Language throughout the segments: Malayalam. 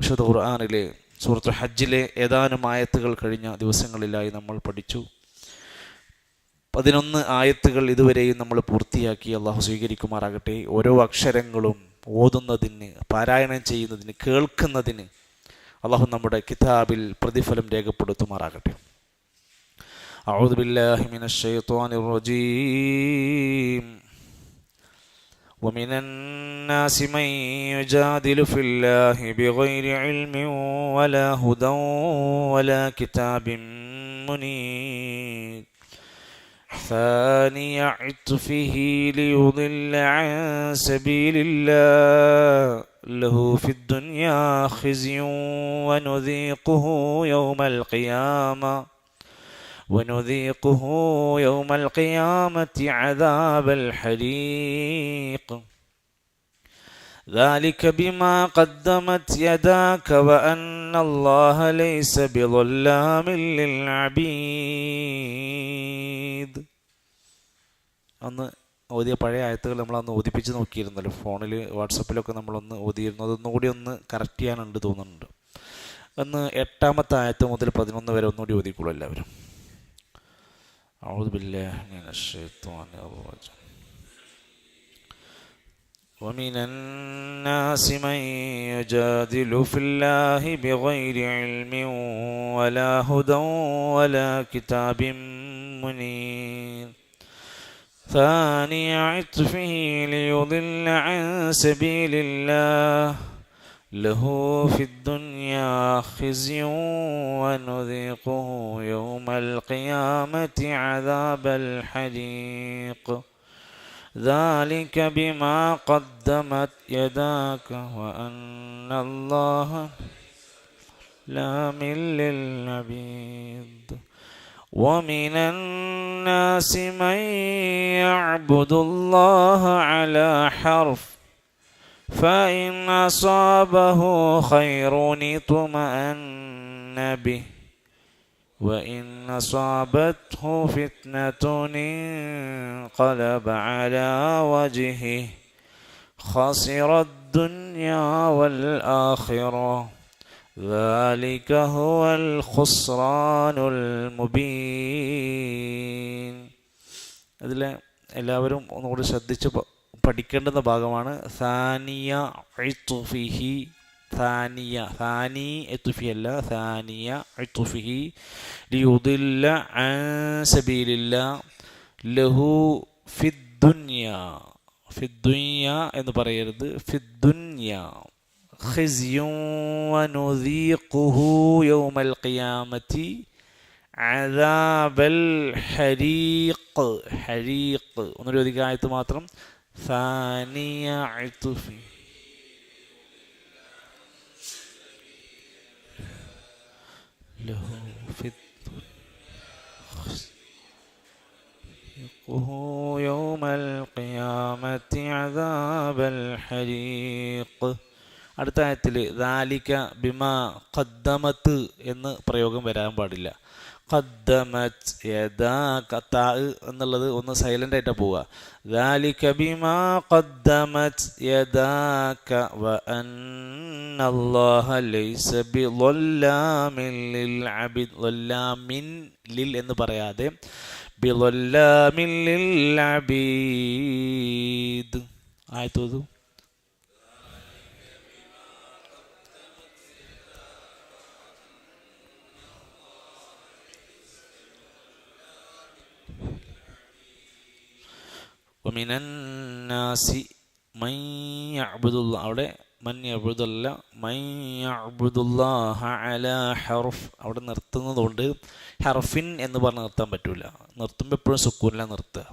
വിശുദ്ധ ഖുർആനിലെ സൂറത്തുൽ ഹജ്ജിലെ ഏതാനും ആയത്തുകൾ കഴിഞ്ഞ ദിവസങ്ങളിലായി നമ്മൾ പഠിച്ചു. 11 ആയത്തുകൾ ഇതുവരെയും നമ്മൾ പൂർത്തിയാക്കി. അള്ളാഹു സ്വീകരിക്കുമാറാകട്ടെ. ഓരോ അക്ഷരങ്ങളും ഓതുന്നതിന്, പാരായണം ചെയ്യുന്നതിന്, കേൾക്കുന്നതിന് അള്ളാഹു നമ്മുടെ കിതാബിൽ പ്രതിഫലം രേഖപ്പെടുത്തുമാറാകട്ടെ. അഊദു ബില്ലാഹി മിനശ് ശൈത്വാനിർ റജീം. ومن الناس من يجادل في الله بغير علم ولا هدى ولا كتاب منير ثاني عطفه ليضل عن سبيل الله له في الدنيا خزي ونذيقه يوم القيامة عذاب الحريق ذلك بما قدمت يداك وأن الله ليس بظلام للعبيد. അന്ന് ഓതിയ പഴയ ആയത്തുകൾ നമ്മളന്ന് ഓതിപ്പിച്ച് നോക്കിയിരുന്നല്ലോ. ഫോണിൽ വാട്സപ്പിലൊക്കെ നമ്മളൊന്ന് ഓതിയിരുന്നു. അതൊന്നുകൂടി ഒന്ന് കറക്റ്റ് ചെയ്യാനുണ്ട് തോന്നുന്നുണ്ട്. അന്ന് 8ാമത്തെ ആയത്ത് മുതൽ 11 വരെ ഒന്നുകൂടി ഓതിക്കോളൂ എല്ലാവരും. أعوذ بالله من الشيطان الرجيم. ومن الناس من يجادل في الله بغير علم ولا هدى ولا كتاب منير ثاني عطفه ليضل عن سبيل الله له في الدنيا خزي ونذيقه يوم القيامة عذاب الحريق ذلك بما قدمت يداك وأن الله لا من للعبيد. ومن الناس من يعبد الله على حرف فإن أصابه خير اطمأن به وإن أصابته فتنة انقلب على وجهه خسر الدنيا والآخرة ذلك هو الخسران المبين. അതിൽ എല്ലാവരും ഒന്നുകൂടി ശ്രദ്ധിച്ച് പഠിക്കേണ്ടുന്ന ഭാഗമാണ്. സാനിയ ഇത്ഫിഹി, സാനി ഇത്ഫി അല്ല, സാനിയ ഇത്ഫിഹി ലിയുദില്ല അൻ സബീലില്ലാ ലഹു ഫിദ്ദുനിയ, ഫിദ്ദുനിയ എന്ന് പറയരുത്, ഫിദ്ദുനിയ ഖിസ്യുൻ വനുദീഖുഹു യൗമൽ ഖിയാമത്തി അദാബൽ ഹരീഖ്. ഹരീഖ് ഒന്നൊരു അധികം ആയത്ത് മാത്രം. ثاني عطف له في يوم القيامة عذاب الحريق. അടുത്ത ആയത്തിൽ ذلك بما قدمت എന്ന് പ്രയോഗം വരാൻ പാടില്ല. ഖദ്ദമത് യദാക, താ എന്നുള്ളത് ഒന്ന് സൈലൻ്റ് ആയിട്ടാണ് പോവുക. ذلك بما قدمت يداك وأن الله ليس بظلام للعبيد. ظلامൻ ലിൽ എന്ന് പറയാതെ بظلام للعبيد. ആയത്തോതു ومن الناس من يعبد الله, അവിടെ മൻ യഅ്ബുദല്ല, മൻ യഅ്ബുദുല്ലാഹ അലാ ഹർഫ്, അവിടെ നിർത്തുന്നതുകൊണ്ട് ഹർഫിൻ എന്ന് പറഞ്ഞ് നിർത്താൻ പറ്റൂല. നിർത്തുമ്പോൾ എപ്പോഴും സുക്കൂനില നിർത്തുക.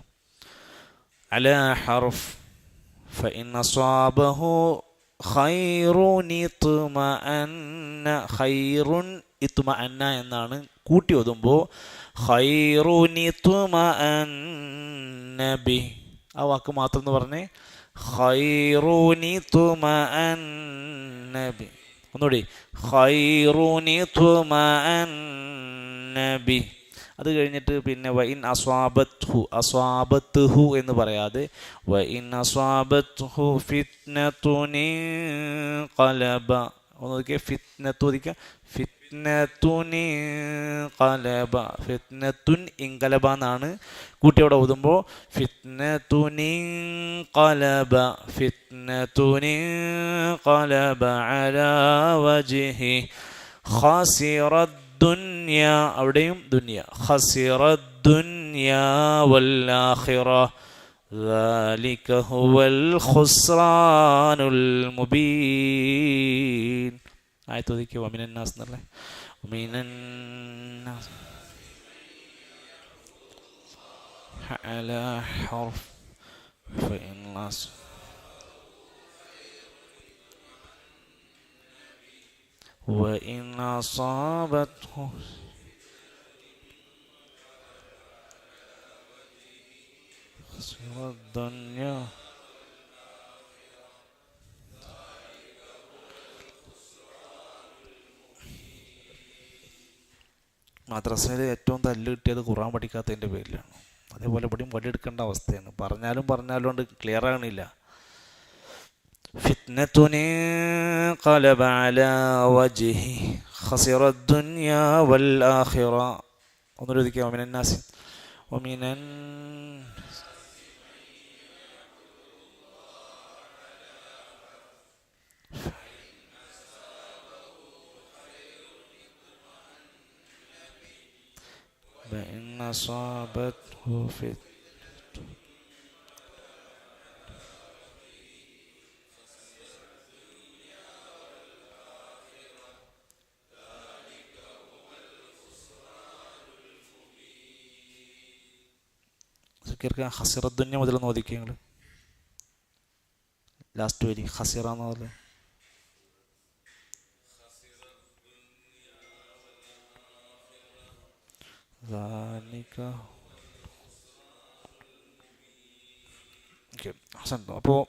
അലാ ഹർഫ് ഫഇൻ അസ്വാബഹു ഖൈറുൻ ഇത്മഅന്ന, ഖൈറുൻ ഇത്മഅന്ന എന്നാണ് കൂട്ടി ഓതുമ്പോൾ ഖൈറുൻ ഇത്മഅന്ന ബി, ആ വാക്ക് മാത്രം എന്ന് പറഞ്ഞേ ഖൈറുനി തുമഅന്ന ബി. ഒന്നുകൂടി ഖൈറുനി തുമഅന്ന ബി. അത് കഴിഞ്ഞിട്ട് പിന്നെ വഇൻ അസ്വാബത്ഹു, അസ്വാബത്ഹു എന്ന് പറയാതെ വഇൻ അസ്വാബത്ഹു ഫിത്നതുൻ ഖലബ, ഒന്ന് നോക്കിയാൽ ഫിത്നത്തു ഓദിക്കുക. ഫിത്നത്തുൻ ഇൻഖലബ, ഫിത്നത്തുൻ ഇൻഖലബ എന്നാണ് കൂട്ടി അവിടെ ഓതുമ്പോൾ. ഫിത്നത്തുൻ ഇൻഖലബ, ഫിത്നത്തുൻ ഇൻഖലബ അലാ വജ്ഹി ഖസിറദ് ദുനിയ, അവിടെയും ദുനിയ. ഖസിറദ് ദുനിയ വൽ ആഖിറ ذلك هو الخسران المبين. ആയത്ത് ഒതുക്കി വമിനന്നാസ് എന്നല്ലേ. വമിനന്നാസ് على حرف فإن وإن أصابته الدنيا മദ്രസയിൽ ഏറ്റവും തല്ല് കിട്ടിയത് ഖുർആൻ പഠിക്കാത്തതിൻ്റെ പേരിലാണ്. അതേപോലെ ഇവിടെയും വടിയെടുക്കേണ്ട അവസ്ഥയാണ്. പറഞ്ഞാലും കൊണ്ട് ക്ലിയർ ആകണില്ല. ഫിത്നത്തുൻ ഇൻഖലബ അലാ വജ്ഹി ഖസിറദ് ദുനിയ വൽ ആഖിറ. ഒന്നുകൂടി ഒതുക്കി. വമിനന്നാസ് വമിനൻ فإن أصابته فتنة ഖസിറദ് ദുനിയ മുതൽ നോദിക്കുക. നിങ്ങൾ ലാസ്റ്റ് വരി ഖസിറ എന്നതല്ലേ. അപ്പോൾ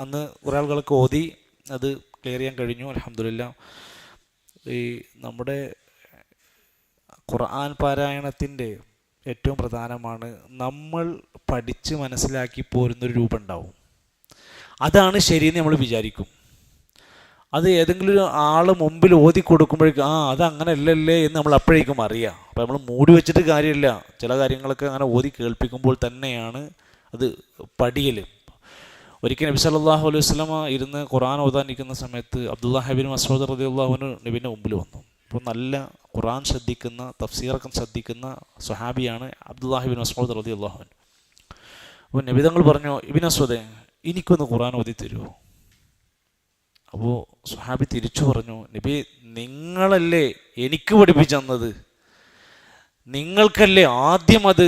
അന്ന് കുറേ ആളുകൾക്ക് ഓതി അത് ക്ലിയർ ചെയ്യാൻ കഴിഞ്ഞു. അൽഹംദുലില്ലാഹ്. ഈ നമ്മുടെ ഖുർആൻ പാരായണത്തിൻ്റെ ഏറ്റവും പ്രധാനമാണ് നമ്മൾ പഠിച്ച് മനസ്സിലാക്കി പോരുന്നൊരു രൂപം ഉണ്ടാവും. അതാണ് ശരിയെന്ന് നമ്മൾ വിചാരിക്കും. അത് ഏതെങ്കിലും ഒരു ആൾ മുമ്പിൽ ഓതി കൊടുക്കുമ്പോഴേക്കും അത് അങ്ങനെ അല്ലല്ലേ എന്ന് നമ്മൾ അപ്പോഴേക്കും അറിയാം. അപ്പോൾ നമ്മൾ മൂടി വെച്ചിട്ട് കാര്യമില്ല. ചില കാര്യങ്ങളൊക്കെ അങ്ങനെ ഓതി കേൾപ്പിക്കുമ്പോൾ തന്നെയാണ് അത് പഠിയൽ. ഒരിക്കൽ നബി സല്ലല്ലാഹു അലൈഹി വസല്ലമ ഇരുന്ന് ഖുർആൻ ഓതാൻ നിൽക്കുന്ന സമയത്ത് അബ്ദുല്ലാഹി ഇബ്നു മസ്ഊദ് റളിയല്ലാഹു അൻഹു നബിയുടെ മുമ്പിൽ വന്നു. അപ്പോൾ നല്ല ഖുർആൻ ശ്രദ്ധിക്കുന്ന, തഫ്സീറൊക്കെ ശ്രദ്ധിക്കുന്ന സ്വഹാബിയാണ് അബ്ദുല്ലാഹി ഇബ്നു മസ്ഊദ് റളിയല്ലാഹു അൻഹു. അപ്പോൾ നബി തങ്ങൾ പറഞ്ഞു, ഇബ്നു മസ്ഊദേ, എനിക്കൊന്ന് ഖുർആൻ ഓതി തരുമോ? അപ്പോൾ സ്വഹാബി തിരിച്ചു പറഞ്ഞു, നബി നിങ്ങളല്ലേ എനിക്ക് പഠിപ്പിച്ചു തന്നത്, നിങ്ങൾക്കല്ലേ ആദ്യം അത്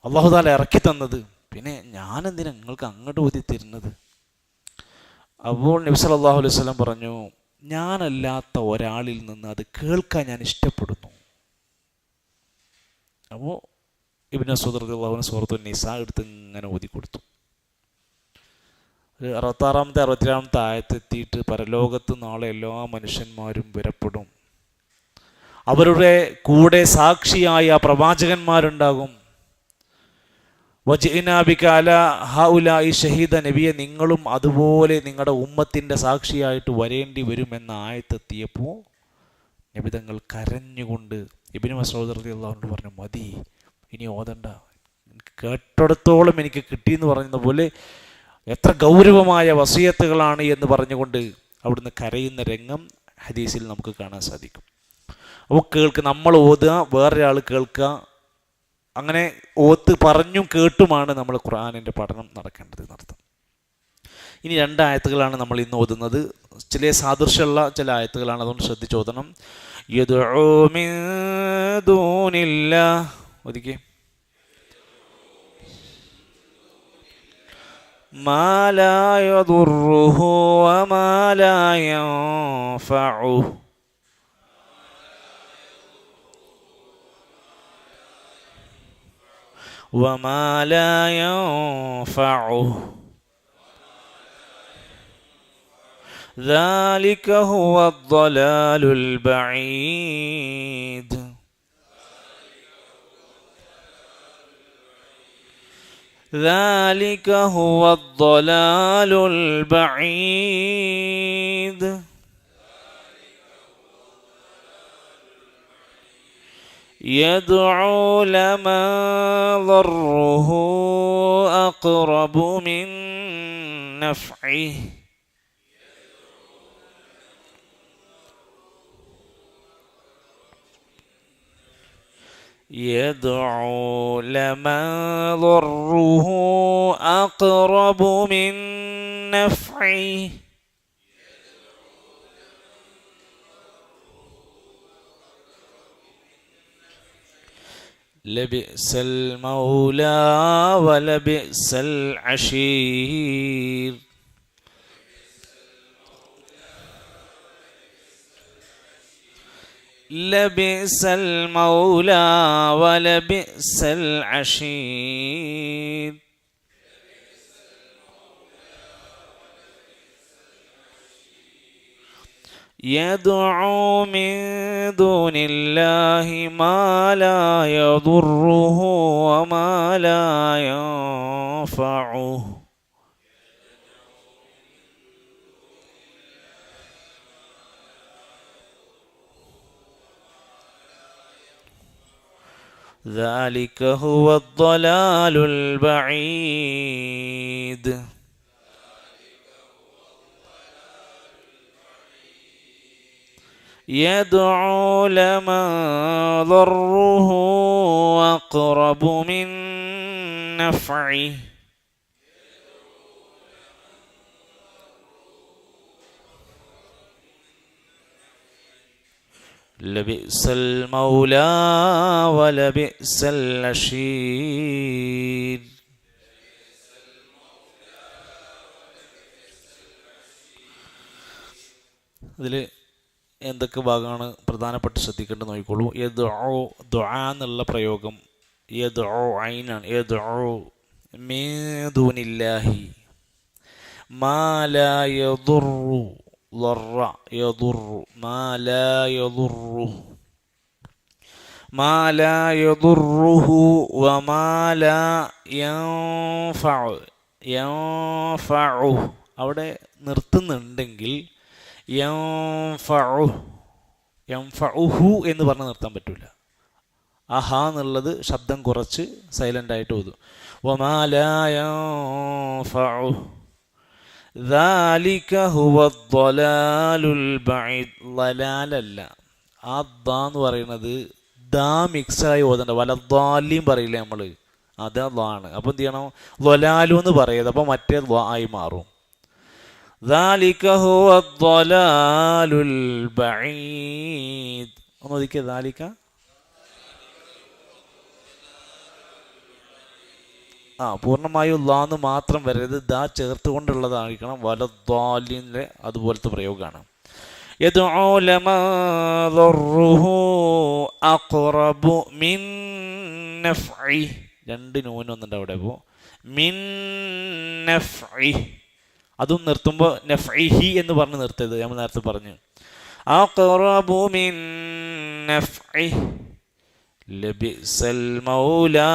അല്ലാഹു തആല ഇറക്കി തന്നത്, പിന്നെ ഞാനെന്തിനാ നിങ്ങൾക്ക് അങ്ങോട്ട് ഓതി തരുന്നത്? അപ്പോൾ നബി സല്ലല്ലാഹു അലൈഹി വസല്ലം പറഞ്ഞു, ഞാനല്ലാത്ത ഒരാളിൽ നിന്ന് അത് കേൾക്കാൻ ഞാൻ ഇഷ്ടപ്പെടുന്നു. അപ്പോൾ ഇബ്നു മസ്ഊദ് റളിയല്ലാഹു അൻഹു സൂറത്തുൻ നിസാ എടുത്ത് ഇങ്ങനെ ഓതി കൊടുത്തു. 66-ാമത്തെ 67-ാമത്തെ ആയത്തെത്തിയിട്ട് പരലോകത്ത് നാളെ എല്ലാ മനുഷ്യന്മാരും വരപ്പെടും. അവരുടെ കൂടെ സാക്ഷിയായ പ്രവാചകന്മാരുണ്ടാകും. വജിഇനാ ബിക അലാ ഹൗലാഇ ഷഹീദ, നബിയെ നിങ്ങളും അതുപോലെ നിങ്ങളുടെ ഉമ്മത്തിൻ്റെ സാക്ഷിയായിട്ട് വരേണ്ടി വരുമെന്ന ആയത്തെത്തിയപ്പോൾ നബി തങ്ങൾ കരഞ്ഞുകൊണ്ട് ഇബ്നു മസ്ഊദ് റളിയല്ലാഹു അൻഹു പറഞ്ഞു, മതി, ഇനി ഓതണ്ട, കേട്ടിടത്തോളം എനിക്ക് കിട്ടിയെന്ന് പറയുന്ന പോലെ എത്ര ഗൗരവമായ വസിയത്തുകളാണ് എന്ന് പറഞ്ഞുകൊണ്ട് അവിടുന്ന് കരയുന്ന രംഗം ഹദീസിൽ നമുക്ക് കാണാൻ സാധിക്കും. അപ്പോൾ നമ്മൾ ഓതുക, വേറൊരാൾ കേൾക്കുക, അങ്ങനെ ഓത്ത് പറഞ്ഞും കേട്ടുമാണ് നമ്മൾ ഖുർആനിൻ്റെ പഠനം നടക്കേണ്ടത് എന്നർത്ഥം. ഇനി 2 ആയത്തുകളാണ് നമ്മൾ ഇന്ന് ഓതുന്നത്. ചില സാദൃശ്യമുള്ള ചില ആയത്തുകളാണ്, അതുകൊണ്ട് ശ്രദ്ധിച്ച് ഓതണം. യദ്ഉ മിൻ ദൂനില്ലാഹ്, ഒതുക്കി. മാ ലാ യദുറുഹു വമാ ലാ യൻഫഉഹു وما لا ينفعه ذلك هو الضلال البعيد. ذلك هو الضلال البعيد. يدعو لمن ضره أقرب من نفعه يدعو لمن ضره أقرب من نفعه لبئس المولى ولبئس العشير لبئس المولى ولبئس العشير يدعو من دون الله ما لا يضره وما لا ينفعه ذلك هو الضلال البعيد يدعو لمن ضره أقرب من نفعه لبئس المولى ولبئس العشير ഇതിൽ എന്തൊക്കെ ഭാഗമാണ് പ്രധാനപ്പെട്ട് ശ്രദ്ധിക്കേണ്ടത് നോക്കിക്കോളൂ. യദ്ഉ ദുആ എന്നുള്ള പ്രയോഗം യദ്ഉ ഐനാണ്. യദ്ഉ മിൻ ദൂനില്ലാഹി മാ ലാ യദുറു ضر يضر ما لا يضره ما لا يضره وما لا ينفعه അവിടെ നിർത്തുന്നുണ്ടെങ്കിൽ യൻഫഉഹു എന്ന് പറഞ്ഞ് നിർത്താൻ പറ്റില്ല. അഹാ എന്നുള്ളത് ശബ്ദം കുറച്ച് സൈലൻ്റ് ആയിട്ട് ഓതും. വമാ ലാ യൻഫഉഹു ذلك هو الضلال البعيد. ളലാലല്ല, ആ ദ എന്ന് പറയുന്നത് ദാ മിക്സായി ഓതണ്ട. വലദ്ദാലിയും പറയില്ലേ നമ്മൾ, അത് ളാണ്. അപ്പം എന്ത് ചെയ്യണം? ളലാലു എന്ന് പറയത്, അപ്പം മറ്റേ ള ആയി മാറും. ذلك هو الضلال البعيد. ഒന്ന് ഒതുക്കിയ ذلك പൂർണ്ണമായും ലാന്ന് മാത്രം വരരുത്, ദാ ചേർത്തുകൊണ്ടുള്ളതായിരിക്കണം. വലദ്ദാലിൻ്റെ അതുപോലത്തെ പ്രയോഗമാണ്. യദ്ഉ ലമൻ ളറുഹു അഖ്റബു മിൻ നഫ്ഇ, രണ്ട് നൂന് ഒന്നുണ്ട് അവിടെ. അപ്പോൾ മിൻ നഫ്ഇ അതും നിർത്തുമ്പോൾ നഫ്ഇഹി എന്ന് പറഞ്ഞ് നിർത്തരുത്. നമ്മൾ നേരത്തെ പറഞ്ഞു അഖ്റബു മിൻ നഫ്ഇ ലബിഅ്സൽ മൗലാ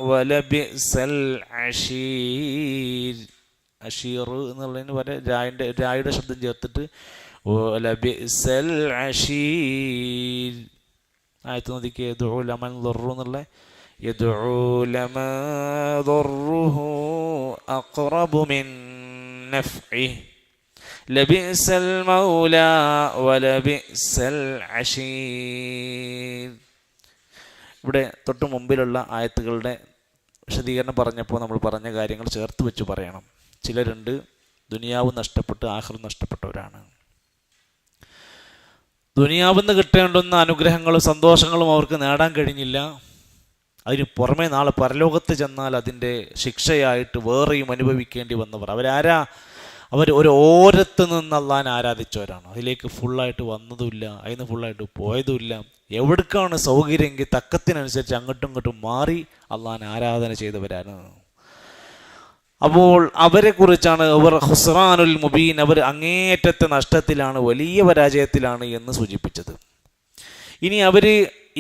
വലബിഅ്സൽ അശീർ. അഷീർ എന്നുള്ളതിന് പകരം രായുടെ ശബ്ദം ചേർത്തിട്ട് ലബിഅ്സൽ അശീർ. ആയത്ത് നോക്കിക്കേ. യദ്ഉ ലമൻ ളറു എന്നുള്ള യദ്ഉ ലമൻ ളറുഹു അഖ്റബു മിൻ നഫ്ഇഹി ലബിഅ്സൽ മൗലാ വലബിഅ്സൽ അശീർ. ഇവിടെ തൊട്ട് മുമ്പിലുള്ള ആയത്തുകളുടെ വിശദീകരണം പറഞ്ഞപ്പോൾ നമ്മൾ പറഞ്ഞ കാര്യങ്ങൾ ചേർത്ത് വെച്ച് പറയണം. ചിലരുണ്ട് ദുനിയാവ് നഷ്ടപ്പെട്ട് ആഖിറത്ത് നഷ്ടപ്പെട്ടവരാണ്. ദുനിയാവിന്ന് കിട്ടേണ്ടുന്ന അനുഗ്രഹങ്ങളും സന്തോഷങ്ങളും അവർക്ക് നേടാൻ കഴിഞ്ഞില്ല. അതിന് പുറമെ നാളെ പരലോകത്ത് ചെന്നാൽ അതിൻ്റെ ശിക്ഷയായിട്ട് വേറെയും അനുഭവിക്കേണ്ടി വന്നവർ. അവരാരാ? അവർ ഒരു ഓരത്ത് നിന്ന് അള്ളാഹിനെ ആരാധിച്ചവരാണ്. അതിലേക്ക് ഫുള്ളായിട്ട് വന്നതുമില്ല, അതിന് ഫുള്ളായിട്ട് പോയതുമില്ല. എവിടേക്കാണ് സൗകര്യമെങ്കിൽ തക്കത്തിനനുസരിച്ച് അങ്ങോട്ടും ഇങ്ങോട്ടും മാറി അള്ളാഹിനെ ആരാധന ചെയ്തവരാണ്. അപ്പോൾ അവരെ കുറിച്ചാണ് അവർ ഖുസ്റാനുൽ മുബീൻ, അവർ അങ്ങേയറ്റത്തെ നഷ്ടത്തിലാണ്, വലിയ പരാജയത്തിലാണ് എന്ന് സൂചിപ്പിച്ചത്. ഇനി അവർ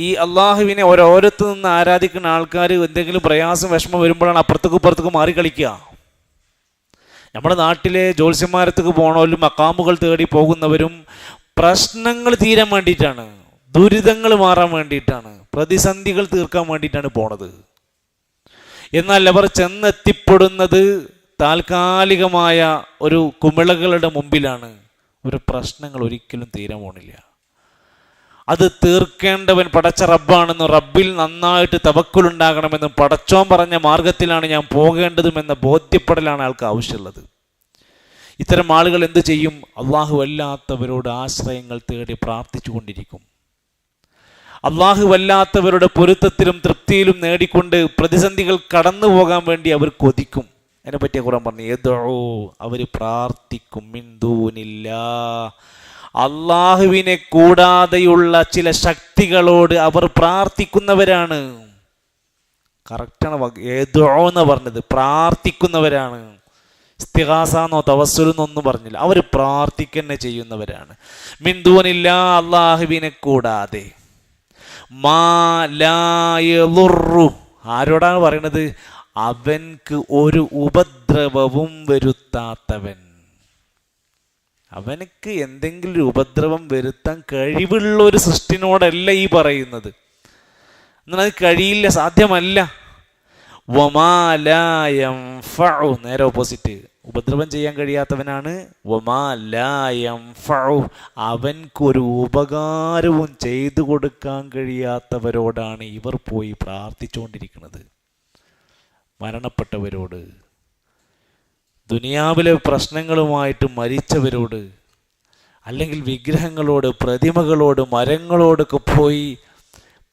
ഈ അള്ളാഹുവിനെ ഓരോരത്ത് നിന്ന് ആരാധിക്കുന്ന ആൾക്കാർ എന്തെങ്കിലും പ്രയാസം വിഷമം വരുമ്പോഴാണ് അപ്പുറത്തേക്കും ഇപ്പുറത്തേക്കും മാറി കളിക്കുക. നമ്മുടെ നാട്ടിലെ ജ്യോത്സ്യന്മാരത്തേക്ക് പോകണവരും മക്കാമുകൾ തേടി പോകുന്നവരും പ്രശ്നങ്ങൾ തീരാൻ വേണ്ടിയിട്ടാണ്, ദുരിതങ്ങൾ മാറാൻ വേണ്ടിയിട്ടാണ്. പ്രതിസന്ധികൾ തീർക്കാൻ വേണ്ടിയിട്ടാണ് പോണത്. എന്നാൽ അവർ ചെന്നെത്തിപ്പെടുന്നത് താൽക്കാലികമായ ഒരു കുമിളകളുടെ മുമ്പിലാണ്. ഒരു പ്രശ്നങ്ങൾ ഒരിക്കലും തീരാൻ പോണില്ല. അത് തീർക്കേണ്ടവൻ പടച്ച റബ്ബാണെന്നും റബ്ബിൽ നന്നായിട്ട് തവക്കുലുണ്ടാകണമെന്നും പടച്ചോൻ പറഞ്ഞ മാർഗത്തിലാണ് ഞാൻ പോകേണ്ടതുമെന്ന ബോധ്യപ്പെടലാണ് ആൾക്ക് ആവശ്യമുള്ളത്. ഇത്തരം ആളുകൾ എന്ത് ചെയ്യും? അള്ളാഹു അല്ലാത്തവരോട് ആശ്രയങ്ങൾ തേടി പ്രാർത്ഥിച്ചു കൊണ്ടിരിക്കും. അള്ളാഹു അല്ലാത്തവരുടെ പൊരുത്തത്തിലും തൃപ്തിയിലും നേടിക്കൊണ്ട് പ്രതിസന്ധികൾ കടന്നു പോകാൻ വേണ്ടി അവർ കൊതിക്കും. അതിനെ പറ്റിയ ഖുർആൻ പറഞ്ഞു, ഏതോ അവർ പ്രാർത്ഥിക്കും മിൻ ദൂനില്ലാ, അള്ളാഹുവിനെ കൂടാതെയുള്ള ചില ശക്തികളോട് അവർ പ്രാർത്ഥിക്കുന്നവരാണ്. കറക്റ്റാണ് ഏതോ എന്ന് പറഞ്ഞത്, പ്രാർത്ഥിക്കുന്നവരാണ്. ഇസ്തിഗാസന്നോ തവസ്സുലെന്നൊന്നും പറഞ്ഞില്ല, അവർ പ്രാർത്ഥിക്കന്നെ ചെയ്യുന്നവരാണ്. മിൻ ദൂനില്ലാ, അള്ളാഹുവിനെ കൂടാതെ. മാ ലാ യളുറു, ആരോടാണ് പറയണത്? അവൻക്ക് ഒരു ഉപദ്രവവും വരുത്താത്തവൻ. അവനക്ക് എന്തെങ്കിലും ഒരു ഉപദ്രവം വരുത്താൻ കഴിവുള്ള ഒരു സൃഷ്ടിനോടല്ല ഈ പറയുന്നത്. എന്നാൽ അത് കഴിയില്ല, സാധ്യമല്ല. വമാ ലാ യൻഫഉ, നേരെ ഓപ്പോസിറ്റ്, ഉപദ്രവം ചെയ്യാൻ കഴിയാത്തവനാണ്. വമാ ലാ യൻഫഉ, അവൻക്കൊരു ഉപകാരവും ചെയ്തു കൊടുക്കാൻ കഴിയാത്തവരോടാണ് ഇവർ പോയി പ്രാർത്ഥിച്ചുകൊണ്ടിരിക്കുന്നത്. മരണപ്പെട്ടവരോട്, ദുനിയാവിലെ പ്രശ്നങ്ങളുമായിട്ട് മരിച്ചവരോട്, അല്ലെങ്കിൽ വിഗ്രഹങ്ങളോട്, പ്രതിമകളോട്, മരങ്ങളോടൊക്കെ പോയി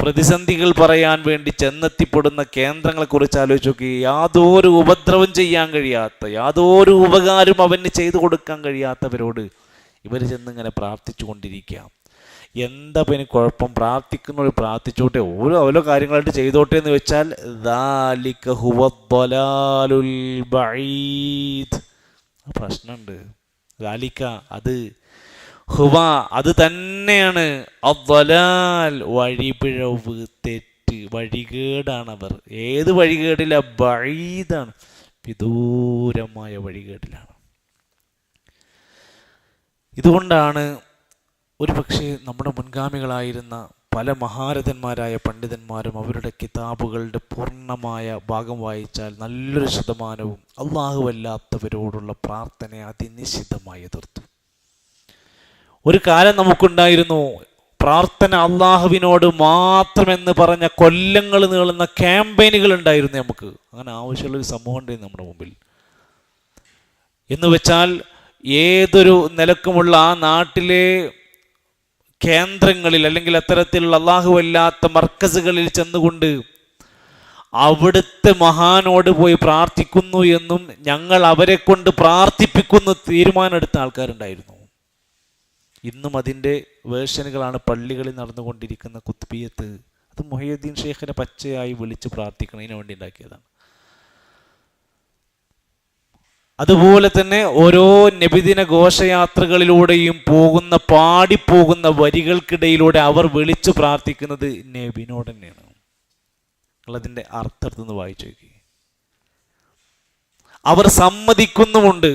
പ്രതിസന്ധികൾ പറയാൻ വേണ്ടി ചെന്നെത്തിപ്പെടുന്ന കേന്ദ്രങ്ങളെക്കുറിച്ച് ആലോചിച്ച് നോക്കി. യാതൊരു ഉപദ്രവം ചെയ്യാൻ കഴിയാത്ത, യാതൊരു ഉപകാരം അവന് ചെയ്തു കൊടുക്കാൻ കഴിയാത്തവരോട് ഇവർ ചെന്നിങ്ങനെ പ്രാർത്ഥിച്ചു കൊണ്ടിരിക്കാം. എന്താ പിന്നെ കുഴപ്പം? പ്രാർത്ഥിക്കുന്നവർ പ്രാർത്ഥിച്ചോട്ടെ, ഓരോ കാര്യങ്ങളായിട്ട് ചെയ്തോട്ടെ എന്ന് വെച്ചാൽ ദാലിക ഹുവദ്ദലാലുൽ ബഈദ്. പ്രശ്നമുണ്ട്. ദാലിക, അത്, ഹുവ, അത് തന്നെയാണ്, അദ്ദലാൽ, വഴിപിഴവ്, തെറ്റ്, വഴികേടാണവർ. ഏത് വഴികേടില? ബഈദാണ്, വിദൂരമായ വഴികേടിലാണ്. ഇതുകൊണ്ടാണ് ഒരു പക്ഷേ നമ്മുടെ മുൻഗാമികളായിരുന്ന പല മഹാരഥന്മാരായ പണ്ഡിതന്മാരും അവരുടെ കിതാബുകളുടെ പൂർണ്ണമായ ഭാഗം വായിച്ചാൽ നല്ലൊരു ശതമാനവും അല്ലാഹുവല്ലാത്തവരോടുള്ള പ്രാർത്ഥനയെ അതിനിശിതമായി എതിർത്തു. ഒരു കാലം നമുക്കുണ്ടായിരുന്നു, പ്രാർത്ഥന അള്ളാഹുവിനോട് മാത്രമെന്ന് പറഞ്ഞ കൊല്ലങ്ങൾ നീളുന്ന ക്യാമ്പയിനുകൾ ഉണ്ടായിരുന്നു നമുക്ക്. അങ്ങനെ ആവശ്യമുള്ളൊരു സമൂഹം ഉണ്ടായിരുന്നു നമ്മുടെ മുമ്പിൽ. എന്ന് വെച്ചാൽ ഏതൊരു നിലക്കുമുള്ള ആ നാട്ടിലെ കേന്ദ്രങ്ങളിൽ അല്ലെങ്കിൽ അത്തരത്തിലുള്ള അല്ലാഹുവല്ലാത്ത മർക്കസുകളിൽ ചെന്നുകൊണ്ട് അവിടുത്തെ മഹാനോട് പോയി പ്രാർത്ഥിക്കുന്നു എന്നും ഞങ്ങൾ അവരെ കൊണ്ട് പ്രാർത്ഥിപ്പിക്കുന്നു തീരുമാനമെടുത്ത ആൾക്കാരുണ്ടായിരുന്നു. ഇന്നും അതിൻ്റെ വേർഷനുകളാണ് പള്ളികളിൽ നടന്നുകൊണ്ടിരിക്കുന്ന കുത്ബിയത്ത്. അത് മുഹയ്യദ്ദീൻ ഷെയ്ഖിനെ പച്ചയായി വിളിച്ച് പ്രാർത്ഥിക്കുന്നതിന് വേണ്ടി ഉണ്ടാക്കിയതാണ്. അതുപോലെ തന്നെ ഓരോ നബിദിന ഘോഷയാത്രകളിലൂടെയും പാടിപ്പോകുന്ന വരികൾക്കിടയിലൂടെ അവർ വിളിച്ചു പ്രാർത്ഥിക്കുന്നത് നബിനോട് തന്നെയാണ്. നിങ്ങളതിൻ്റെ അർത്ഥത്തുനിന്ന് വായിച്ചു നോക്കി. അവർ സമ്മതിക്കുന്നുമുണ്ട്,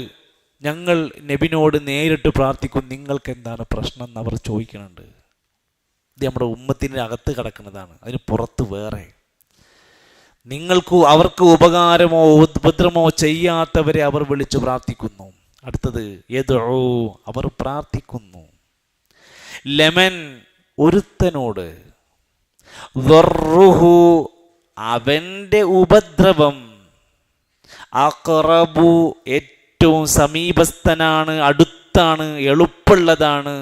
ഞങ്ങൾ നബിനോട് നേരിട്ട് പ്രാർത്ഥിക്കും, നിങ്ങൾക്ക് എന്താണ് പ്രശ്നം എന്ന് അവർ ചോദിക്കുന്നുണ്ട്. ഇത് നമ്മുടെ ഉമ്മത്തിൻ്റെ അകത്ത് കിടക്കുന്നതാണ്, അതിന് പുറത്ത് വേറെ. അവർക്ക് ഉപകാരമോ ഉപദ്രവമോ ചെയ്യാത്തവരെ അവർ വിളിച്ചു പ്രാർത്ഥിക്കുന്നു. അടുത്തത് യദ്ഉ, അവർ പ്രാർത്ഥിക്കുന്നു. ലമൻ, ഒരുത്തനോട്, ദർറുഹു, അവൻ്റെ ഉപദ്രവം, അഖറബു, ഏറ്റവും സമീപസ്ഥനാണ്, അടുത്താണ്, എളുപ്പമുള്ളതാണ്,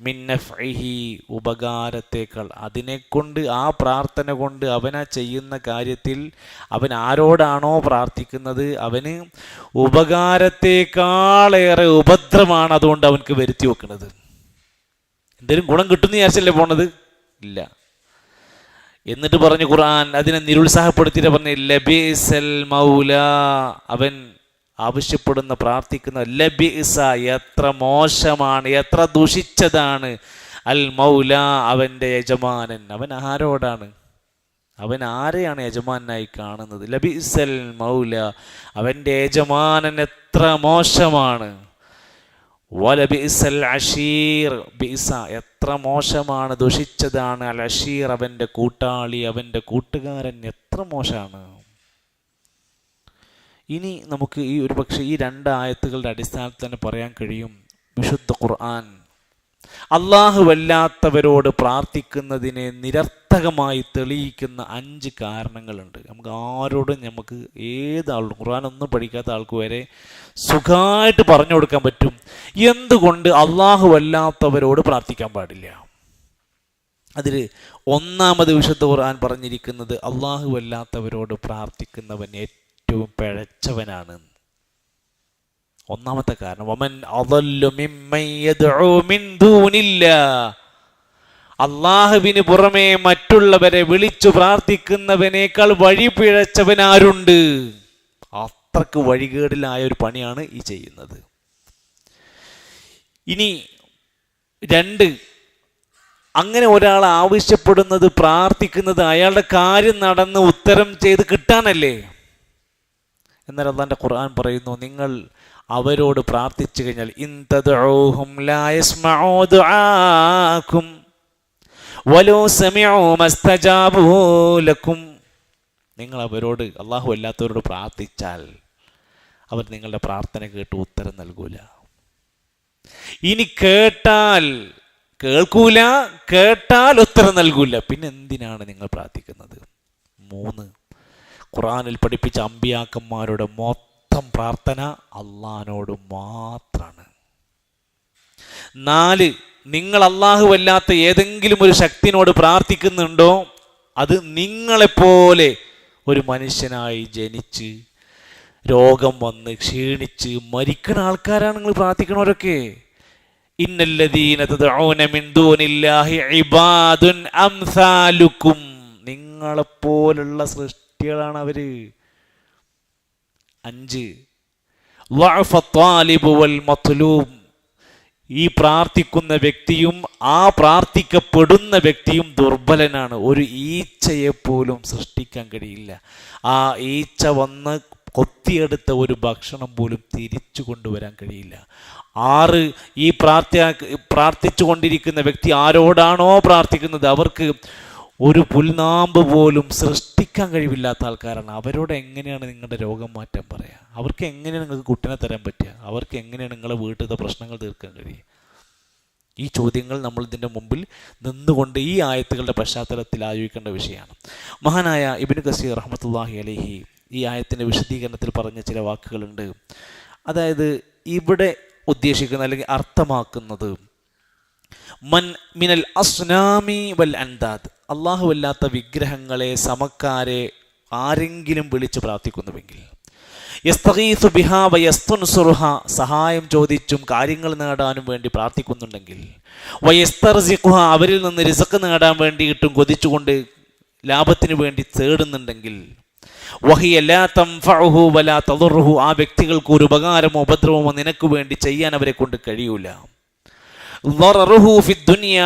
മിൻ നഫ്ഇഹി, ഉപകാരത്തേക്കാൾ. അതിനെക്കൊണ്ട്, ആ പ്രാർത്ഥന കൊണ്ട് അവനാ ചെയ്യുന്ന കാര്യത്തിൽ അവൻ ആരോടാണോ പ്രാർത്ഥിക്കുന്നത് അവന് ഉപകാരത്തേക്കാളേറെ ഉപദ്രവമാണ് അതുകൊണ്ട് അവനക്ക് വരുത്തി വെക്കുന്നത്. എന്തെങ്കിലും ഗുണം കിട്ടുമെന്ന് വിചാരിച്ചല്ലേ പോണത്? ഇല്ല. എന്നിട്ട് പറഞ്ഞു ഖുർആൻ അതിനെ നിരുത്സാഹപ്പെടുത്തിയിട്ട് പറഞ്ഞു ലബിസൽ മൗല, അവൻ ആവശ്യപ്പെടുന്ന പ്രാർത്ഥിക്കുന്ന ലബിസ, എത്ര മോശമാണ്, എത്ര ദുഷിച്ചതാണ്, അൽ മൗല, അവൻ്റെ യജമാനൻ. അവൻ ആരോടാണ്? അവൻ ആരെയാണ് യജമാനായി കാണുന്നത്? ലബിസൽ മൗല, അവൻ്റെ യജമാനൻ എത്ര മോശമാണ്. വലബിഇസൽ അശീർ, ബിഇസ എത്ര മോശമാണ്, ദുഷിച്ചതാണ്, അൽ അശീർ അവൻ്റെ കൂട്ടാളി, അവൻ്റെ കൂട്ടുകാരൻ എത്ര മോശമാണ്. ഇനി നമുക്ക് ഈ ഒരു പക്ഷേ ഈ 2 ആയത്തുകളുടെ അടിസ്ഥാനത്തിൽ തന്നെ പറയാൻ കഴിയും, വിശുദ്ധ ഖുർആൻ അല്ലാഹുവല്ലാത്തവരോട് പ്രാർത്ഥിക്കുന്നതിനെ നിരർത്ഥകമായി തെളിയിക്കുന്ന 5 കാരണങ്ങളുണ്ട്. നമുക്ക് ആരോടും നമുക്ക് ഏതാളും ഖുർആനൊന്നും പഠിക്കാത്ത ആൾക്ക് വരെ സുഖമായിട്ട് പറഞ്ഞു കൊടുക്കാൻ പറ്റും എന്തുകൊണ്ട് അല്ലാഹുവല്ലാത്തവരോട് പ്രാർത്ഥിക്കാൻ പാടില്ല. അതിൽ ഒന്നാമത് വിശുദ്ധ ഖുർആൻ പറഞ്ഞിരിക്കുന്നത് അല്ലാഹുവല്ലാത്തവരോട് പ്രാർത്ഥിക്കുന്നവൻ ഏറ്റവും പിഴച്ചവനാണ്. ഒന്നാമത്തെ കാരണം വമൻ അദല്ലു മിമ്മൻ യദ്ഉ മിൻ ദൂനില്ലാഹ്, അല്ലാഹുവിന് പുറമെ മറ്റുള്ളവരെ വിളിച്ചു പ്രാർത്ഥിക്കുന്നവനേക്കാൾ വഴി പിഴച്ചവനാരുണ്ട്. അത്രക്ക് വഴികേടിലായ ഒരു പണിയാണ് ഈ ചെയ്യുന്നത്. ഇനി 2, അങ്ങനെ ഒരാൾ ആവശ്യപ്പെടുന്നത് പ്രാർത്ഥിക്കുന്നത് അയാളുടെ കാര്യം നടന്ന് ഉത്തരം ചെയ്ത് കിട്ടാനല്ലേ. എന്നാൽ അല്ലാഹുവിന്റെ ഖുർആൻ പറയുന്നു, നിങ്ങൾ അവരോട് പ്രാർത്ഥിച്ചു കഴിഞ്ഞാൽ ഇൻ തദ്ഉഹും ലാ യസ്മഉ ദുആക്കും വലോ സമിഉ മസ്തജാബു ലക്കും, നിങ്ങൾ അവരോട് അല്ലാഹു അല്ലാത്തവരോട് പ്രാർത്ഥിച്ചാൽ അവർ നിങ്ങളുടെ പ്രാർത്ഥന കേട്ട് ഉത്തരം നൽകൂല. ഇനി കേൾക്കൂല, കേട്ടാൽ ഉത്തരം നൽകൂല, പിന്നെ എന്തിനാണ് നിങ്ങൾ പ്രാർത്ഥിക്കുന്നത്? 3, ഖുർആനിൽ പഠിപ്പിച്ച അമ്പിയാക്കന്മാരുടെ മൊത്തം പ്രാർത്ഥന അള്ളാഹിനോട് മാത്രമാണ്. 4, നിങ്ങൾ അല്ലാഹുവല്ലാത്ത ഏതെങ്കിലും ഒരു ശക്തിനോട് പ്രാർത്ഥിക്കുന്നുണ്ടോ, അത് നിങ്ങളെപ്പോലെ ഒരു മനുഷ്യനായി ജനിച്ച് രോഗം വന്ന് ക്ഷീണിച്ച് മരിക്കുന്ന ആൾക്കാരാണ് നിങ്ങൾ പ്രാർത്ഥിക്കണവരൊക്കെ. ഇന്നല്ലദീന തദ്ഊന മിൻ ദൂനില്ലാഹി ഇബാദുൻ അംസാലുക്കും, നിങ്ങളെപ്പോലുള്ള സൃഷ്ടികളാണ് അവര്. 5, ളഅഫ ത്വാലിബു വൽ മത്ലൂബ്, ഈ പ്രാർത്ഥിക്കുന്ന വ്യക്തിയും ആ പ്രാർത്ഥിക്കപ്പെടുന്ന വ്യക്തിയും ദുർബലനാണ്. ഒരു ഈച്ചയെപ്പോലും സൃഷ്ടിക്കാൻ കഴിയില്ല. ആ ഈച്ച വന്ന് കൊത്തിയെടുത്ത ഒരു ഭക്ഷണം പോലും തിരിച്ചു കൊണ്ടുവരാൻ കഴിയില്ല. 6, ഈ പ്രാർത്ഥിച്ചു കൊണ്ടിരിക്കുന്ന വ്യക്തി ആരോടാണോ പ്രാർത്ഥിക്കുന്നത് അവർക്ക് ഒരു പുൽനാമ്പ് പോലും സൃഷ്ടിക്കാൻ കഴിവില്ലാത്ത ആൾക്കാരാണ്. അവരോട് എങ്ങനെയാണ് നിങ്ങളുടെ രോഗം മാറ്റാൻ പറയുക? അവർക്ക് എങ്ങനെയാണ് നിങ്ങൾക്ക് കുട്ടിനെ തരാൻ പറ്റുക? അവർക്ക് എങ്ങനെയാണ് നിങ്ങളുടെ വീട്ടിലത്തെ പ്രശ്നങ്ങൾ തീർക്കാൻ കഴിയുക? ഈ ചോദ്യങ്ങൾ നമ്മൾ ഇതിൻ്റെ മുമ്പിൽ നിന്നുകൊണ്ട് ഈ ആയത്തുകളുടെ പശ്ചാത്തലത്തിൽ ആലോചിക്കേണ്ട വിഷയമാണ്. മഹാനായ ഇബ്നു കസീർ റഹ്മത്തുള്ളാഹി അലൈഹി ഈ ആയത്തിൻ്റെ വിശദീകരണത്തിൽ പറഞ്ഞ ചില വാക്കുകളുണ്ട്. അതായത് ഇവിടെ ഉദ്ദേശിക്കുന്ന അല്ലെങ്കിൽ അർത്ഥമാക്കുന്നത് മൻ മിനൽ അസ്നാമി വൽ അൻദാദ്, അല്ലാഹുവല്ലാത്ത വിഗ്രഹങ്ങളെ, സമക്കാരെ ആരെങ്കിലും വിളിച്ച് പ്രാർത്ഥിക്കുന്നുവെങ്കിൽ, യസ്തഗീസു ബിഹാ വയസ്തുൻസുറുഹ, സഹായം ചോദിച്ചും കാര്യങ്ങൾ നേടാനും വേണ്ടി പ്രാർത്ഥിക്കുന്നുണ്ടെങ്കിൽ, വയസ്തർസിഖുഹ, അവരിൽ നിന്ന് റിസ്ക് നേടാൻ വേണ്ടിയിട്ടും കൊതിച്ചുകൊണ്ട് ലാഭത്തിന് വേണ്ടി തേടുന്നുണ്ടെങ്കിൽ, വഹിയ ലാ തൻഫഉഹു വലാ തദുറുഹു, ആ വ്യക്തികൾക്ക് ഒരു ഉപകാരമോ ഉപദ്രവമോ നിനക്ക് വേണ്ടി ചെയ്യാൻ അവരെ കൊണ്ട് കഴിയൂല. ളററുഹു ഫിദ്ദുനിയ,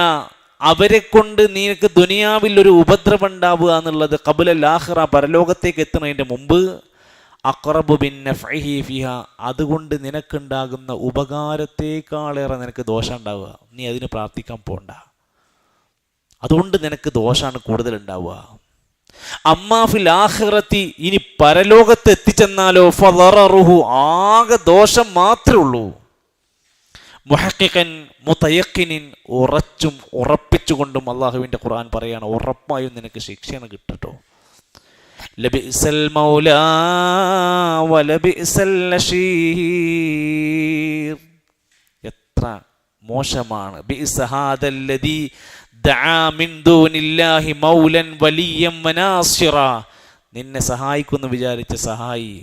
അവരെ കൊണ്ട് നിനക്ക് ദുനിയാവിൽ ഒരു ഉപദ്രവം ഉണ്ടാവുക എന്നുള്ളത് ഖബ്ലൽ ആഖിറ, പരലോകത്തേക്ക് എത്തുന്നതിൻ്റെ മുമ്പ്, അഖ്റബു ബിൻ നഫ്ഇഹി ഫിഹാ, അതുകൊണ്ട് നിനക്കുണ്ടാകുന്ന ഉപകാരത്തേക്കാളേറെ നിനക്ക് ദോഷം ഉണ്ടാവുക. നീ അതിന് പ്രാർത്ഥിക്കാൻ പോണ്ട, അതുകൊണ്ട് നിനക്ക് ദോഷമാണ് കൂടുതൽ ഉണ്ടാവുക. അമ്മാ ഫിൽ ആഖിറത്തി, ഇനി പരലോകത്ത് എത്തിച്ചെന്നാലോ, ഫളററുഹു, ആകെ ദോഷം മാത്രമേ ഉള്ളൂ. മുഹഖിഖൻ മുതയഖിനിൻ, ഉറച്ചും ഉറപ്പിച്ചുകൊണ്ടും അല്ലാഹുവിൻ്റെ ഖുർആൻ പറയാണ്, ഉറപ്പായും നിനക്ക് ശിക്ഷയാണ് കിട്ടട്ടോ. ലബിഅസൽ മൗലാ വലബിഅസൽ അശീർ, എത്ര മോശമാണ്. ബിഅസ ഹാദല്ലദീ ദഅ മിൻ ദൂനില്ലാഹി മൗലൻ വലിയം വനാസിറ, നിന്നെ സഹായിക്കുമെന്ന് വിചാരിച്ച സഹായി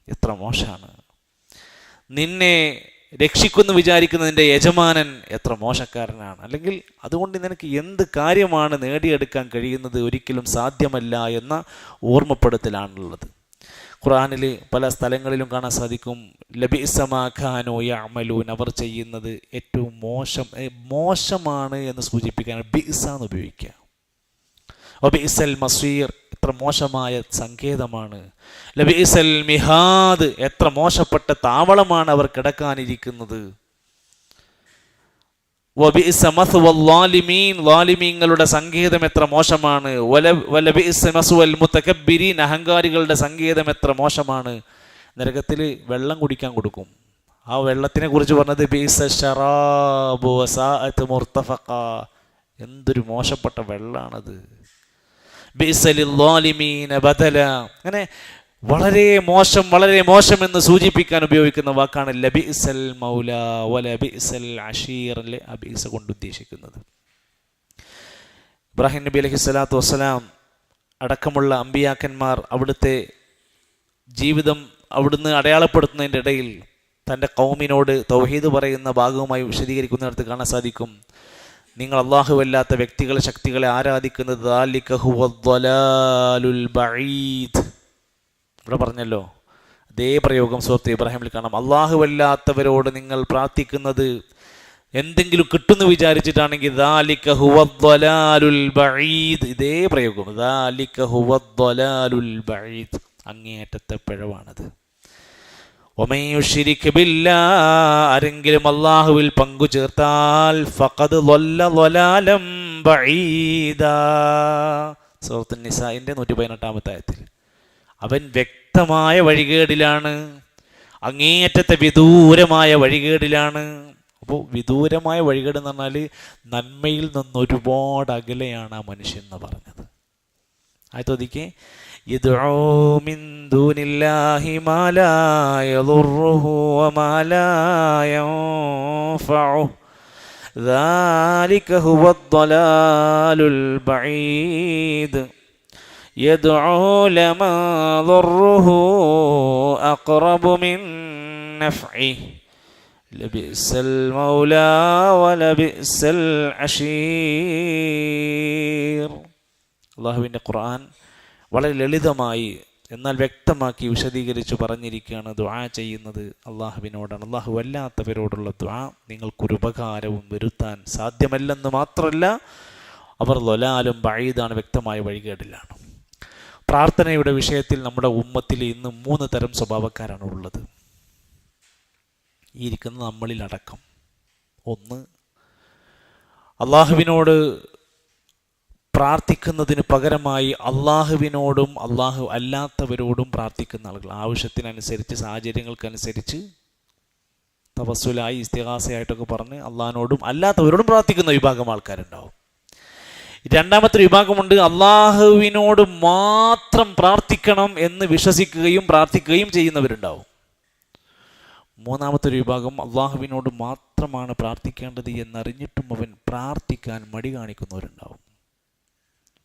എത്ര മോശമാണ്. നിന്നെ രക്ഷിക്കുമെന്ന് വിചാരിക്കുന്നതിൻ്റെ യജമാനൻ എത്ര മോശക്കാരനാണ്. അല്ലെങ്കിൽ അതുകൊണ്ട് നിനക്ക് എന്ത് കാര്യമാണ് നേടിയെടുക്കാൻ കഴിയുന്നത് ഒരിക്കലും സാധ്യമല്ല എന്ന ഓർമ്മപ്പെടുത്തലാണുള്ളത്. ഖുർആനിൽ പല സ്ഥലങ്ങളിലും കാണാൻ സാധിക്കും, ലബിഅസ മാ കാനൂ യഅമലൂൻ, അവർ ചെയ്യുന്നത് ഏറ്റവും മോശമാണ് എന്ന് സൂചിപ്പിക്കാൻ ബിഅസ എന്ന് ഉപയോഗിക്കുക. വബിഅസൽ മസീർ, എത്ര മോശമായ സങ്കേതമാണ്. ലബിഅസൽ മിഹാദ്, എത്ര മോശപ്പെട്ട താവളമാണ് അവർ കിടക്കാനിരിക്കുന്നത്. വബിഇസ മസ്വൽ ളാലിമീൻ, ളാലിമീങ്ങളുടെ സങ്കേതം എത്ര മോശമാണ്. വലബിഇസ മസ്വൽ മുതകബ്ബിരീൻ, അഹങ്കാരികളുടെ സങ്കേതം എത്ര മോശമാണ്. നരകത്തിൽ വെള്ളം കുടിക്കാൻ കൊടുക്കും. ആ വെള്ളത്തിനെ കുറിച്ച് പറഞ്ഞത് ബിഇസ ശറാബു വസാഅത് മുർതഫഖ, എന്തൊരു മോശപ്പെട്ട വെള്ളമാണത്. ബിഇസ ലിൽളാലിമീന ബദല, അങ്ങനെ വളരെ മോശം, വളരെ മോശം എന്ന് സൂചിപ്പിക്കാൻ ഉപയോഗിക്കുന്ന വാക്കാണ് ലബിഇസൽ മൗല വലബിഇസൽ അഷീർ. അബിഇസ കൊണ്ട് ഉദ്ദേശിക്കുന്നത് ഇബ്രാഹിം നബി അലൈഹി സ്വലാത്തു വസ്സലാം അടക്കമുള്ള അമ്പിയാക്കന്മാർ അവിടുത്തെ ജീവിതം അവിടുന്ന് അടയാളപ്പെടുത്തുന്നതിൻ്റെ ഇടയിൽ തൻ്റെ കൗമിനോട് തൗഹീദ് പറയുന്ന ഭാഗവുമായി വിശദീകരിക്കുന്നിടത്ത് കാണാൻ സാധിക്കും, നിങ്ങൾ അല്ലാഹുവല്ലാത്ത വ്യക്തികളെ, ശക്തികളെ ആരാധിക്കുന്നത് ദാലിക ഹുവൽ ളലാലുൽ ബഈദ്. ഇവിടെ പറഞ്ഞല്ലോ, അതേ പ്രയോഗം സൂറത്ത് ഇബ്രാഹിമിൽ കാണാം. അല്ലാഹുവല്ലാത്തവരോട് നിങ്ങൾ പ്രാർത്ഥിക്കുന്നത് എന്തെങ്കിലും കിട്ടുമെന്ന് വിചാരിച്ചിട്ടാണെങ്കിൽ ദാലിക ഹുവൽ ളലാലുൽ ബഈദ്, ഇതേ പ്രയോഗം ദാലിക ഹുവൽ ളലാലുൽ ബഈദ്, അങ്ങേയറ്റത്തെ പിഴവാണത്. വമൻ യുശ്രിക് ബില്ലാഹ്, ആരെങ്കിലും അല്ലാഹുവിൽ പങ്കു ചേർത്താൽ ഫഖദ് ളല്ല ളലാലം ബഈദാ, സൂറത്തുൻ നിസാഇന്റെ 118-ാമത്തെ ആയത്തിൽ, അവൻ വ്യക്തമായ വഴികേടിലാണ്, അങ്ങേയറ്റത്തെ വിദൂരമായ വഴികേടിലാണ്. അപ്പോൾ വിദൂരമായ വഴികേട് എന്ന് പറഞ്ഞാൽ നന്മയിൽ നിന്ന് ഒരുപാട് അകലെയാണ് ആ മനുഷ്യൻ എന്ന് പറഞ്ഞത്. ആയതൊതിക്കെ യദ്ഉ മിൻ ദൂനില്ലാഹി മാ ലാ യദുർറുഹു വമാ ലാ യൻഫഉഹു ദാലിക ഹുവൽ ളലാലുൽ ബഈദ് യദ്ഉ ലമൻ ദുർറുഹു അഖ്റബു മിൻ നഫഇഹി ലബിഅസൽ മൗലാ വലബിഅസൽ അശീർ. അല്ലാഹുവിൻ്റെ ഖുർആൻ വളരെ ലളിതമായി എന്നാൽ വ്യക്തമാക്കി വിശദീകരിച്ച് പറഞ്ഞിരിക്കുകയാണ്, ദുആ ചെയ്യുന്നത് അള്ളാഹുവിനോടാണ്. അള്ളാഹു അല്ലാത്തവരോടുള്ള ദുആ നിങ്ങൾക്കൊരു ഉപകാരവും വരുത്താൻ സാധ്യമല്ലെന്ന് മാത്രമല്ല, അവർ ളലാലും ബഈദാണ്, വ്യക്തമായ വഴികേടിലാണ്. പ്രാർത്ഥനയുടെ വിഷയത്തിൽ നമ്മുടെ ഉമ്മത്തിൽ ഇന്ന് 3 തരം സ്വഭാവക്കാരാണ് ഉള്ളത്, ഈ ഇരിക്കുന്ന നമ്മളിലടക്കം. ഒന്ന്, അള്ളാഹുവിനോട് പ്രാർത്ഥിക്കുന്നതിന് പകരമായി അള്ളാഹുവിനോടും അള്ളാഹു അല്ലാത്തവരോടും പ്രാർത്ഥിക്കുന്ന ആളുകൾ. ആവശ്യത്തിനനുസരിച്ച്, സാഹചര്യങ്ങൾക്കനുസരിച്ച് തവസ്സുലായി, ഇസ്തിഗാസയായിട്ടൊക്കെ പറഞ്ഞ് അള്ളാഹിനോടും അല്ലാത്തവരോടും പ്രാർത്ഥിക്കുന്ന വിഭാഗം ആൾക്കാരുണ്ടാവും. രണ്ടാമത്തെ വിഭാഗമുണ്ട്, അള്ളാഹുവിനോട് മാത്രം പ്രാർത്ഥിക്കണം എന്ന് വിശ്വസിക്കുകയും പ്രാർത്ഥിക്കുകയും ചെയ്യുന്നവരുണ്ടാവും. മൂന്നാമത്തെ ഒരു വിഭാഗം, അള്ളാഹുവിനോട് മാത്രമാണ് പ്രാർത്ഥിക്കേണ്ടത് എന്നറിഞ്ഞിട്ടും അവൻ പ്രാർത്ഥിക്കാൻ മടി കാണിക്കുന്നവരുണ്ടാവും.